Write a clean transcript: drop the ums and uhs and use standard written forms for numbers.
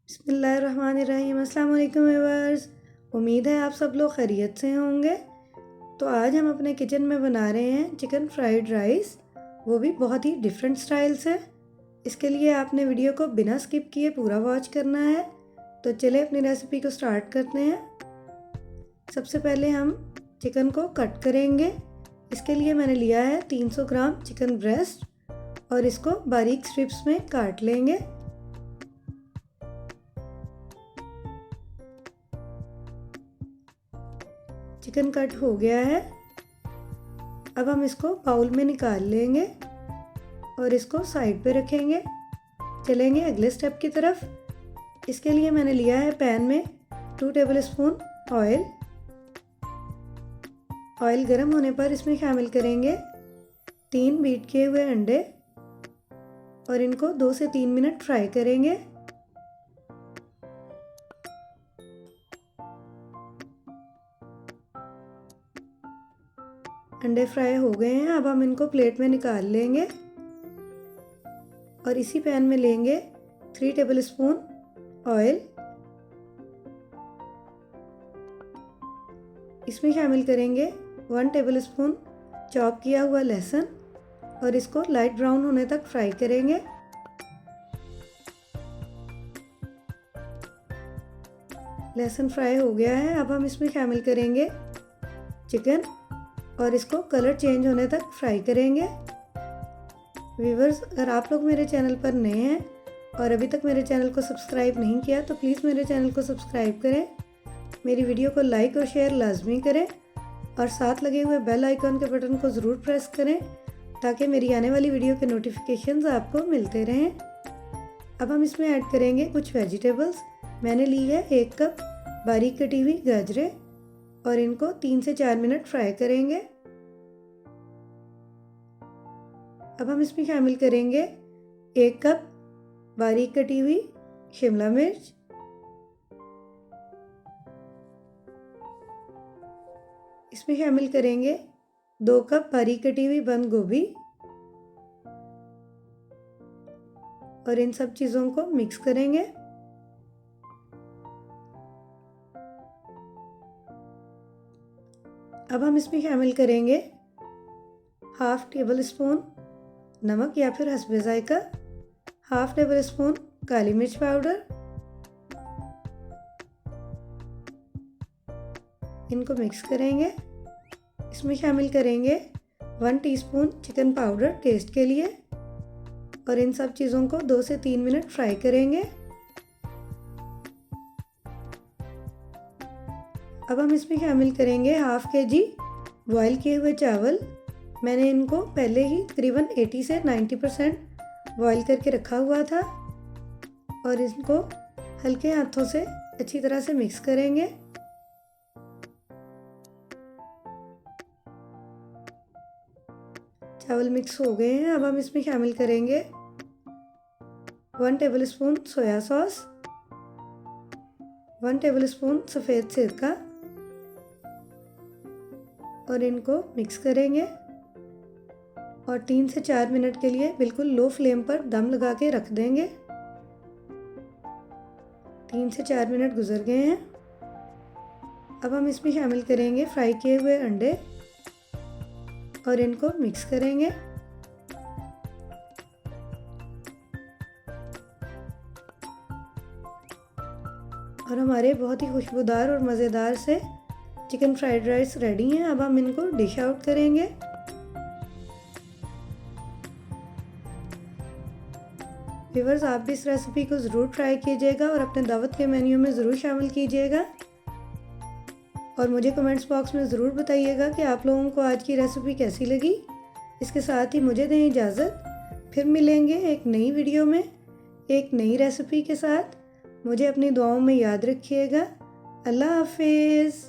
बिस्मिल्लाहिर्रहमानिर्रहीम। अस्सलाम वालेकुम व्यूअर्स। उम्मीद है आप सब लोग खैरियत से होंगे। तो आज हम अपने किचन में बना रहे हैं चिकन फ्राइड राइस, वो भी बहुत ही डिफरेंट स्टाइल से। इसके लिए आपने वीडियो को बिना स्किप किए पूरा वॉच करना है। तो चले अपनी रेसिपी को स्टार्ट करते हैं। सबसे पहले हम चिकन को कट करेंगे। इसके लिए मैंने लिया है 300 ग्राम चिकन ब्रेस्ट और इसको बारीक स्ट्रिप्स में काट लेंगे। चिकन कट हो गया है। अब हम इसको बाउल में निकाल लेंगे और इसको साइड पे रखेंगे। चलेंगे अगले स्टेप की तरफ। इसके लिए मैंने लिया है पैन में 2 टेबलस्पून ऑयल। ऑयल गर्म होने पर इसमें शामिल करेंगे 3 बीट किए हुए अंडे और इनको 2 से 3 मिनट फ्राई करेंगे। अंडे फ्राई हो गए हैं। अब हम इनको प्लेट में निकाल लेंगे और इसी पैन में लेंगे 3 टेबलस्पून ऑयल। इसमें शामिल करेंगे 1 टेबलस्पून चॉप किया हुआ लहसुन और इसको लाइट ब्राउन होने तक फ्राई करेंगे। लहसुन फ्राई हो गया है। अब हम इसमें शामिल करेंगे चिकन और इसको कलर चेंज होने तक फ्राई करेंगे। व्यूअर्स, अगर आप लोग मेरे चैनल पर नए हैं और अभी तक मेरे चैनल को सब्सक्राइब नहीं किया तो प्लीज़ मेरे चैनल को सब्सक्राइब करें, मेरी वीडियो को लाइक और शेयर लाजमी करें और साथ लगे हुए बेल आइकॉन के बटन को ज़रूर प्रेस करें ताकि मेरी आने वाली वीडियो के नोटिफिकेशंस आपको मिलते रहें। अब हम इसमें ऐड करेंगे कुछ वेजिटेबल्स। मैंने ली है 1 कप बारीक कटी हुई गाजरें और इनको 3 से 4 मिनट फ्राई करेंगे। अब हम इसमें शामिल करेंगे 1 कप बारीक कटी हुई शिमला मिर्च, इसमें शामिल करेंगे 2 कप बारीक कटी हुई बंद गोभी और इन सब चीज़ों को मिक्स करेंगे। अब हम इसमें शामिल करेंगे 1/2 टेबल स्पून नमक या फिर हस्बे जायका, 1/2 टेबल स्पून काली मिर्च पाउडर, इनको मिक्स करेंगे। इसमें शामिल करेंगे 1 टीस्पून चिकन पाउडर टेस्ट के लिए और इन सब चीज़ों को 2 से 3 मिनट फ्राई करेंगे। अब हम इसमें शामिल करेंगे 1/2 kg बॉयल किए हुए चावल। मैंने इनको पहले ही तकरीबन 80 से 90% बॉयल करके रखा हुआ था और इनको हल्के हाथों से अच्छी तरह से मिक्स करेंगे। चावल मिक्स हो गए हैं। अब हम इसमें शामिल करेंगे 1 टेबलस्पून सोया सॉस, 1 टेबलस्पून सफ़ेद सिरका और इनको मिक्स करेंगे और 3 से 4 मिनट के लिए बिल्कुल लो फ्लेम पर दम लगा के रख देंगे। 3 से 4 मिनट गुजर गए हैं। अब हम इसमें शामिल करेंगे फ्राई किए हुए अंडे और इनको मिक्स करेंगे। और हमारे बहुत ही खुशबूदार और मज़ेदार से चिकन फ्राइड राइस रेडी हैं। अब हम इनको डिश आउट करेंगे। व्यूअर्स, आप भी इस रेसिपी को ज़रूर ट्राई कीजिएगा और अपने दावत के मेन्यू में ज़रूर शामिल कीजिएगा और मुझे कमेंट्स बॉक्स में ज़रूर बताइएगा कि आप लोगों को आज की रेसिपी कैसी लगी। इसके साथ ही मुझे दें इजाज़त, फिर मिलेंगे एक नई वीडियो में एक नई रेसिपी के साथ। मुझे अपनी दुआओं में याद रखिएगा। अल्लाह हाफिज़।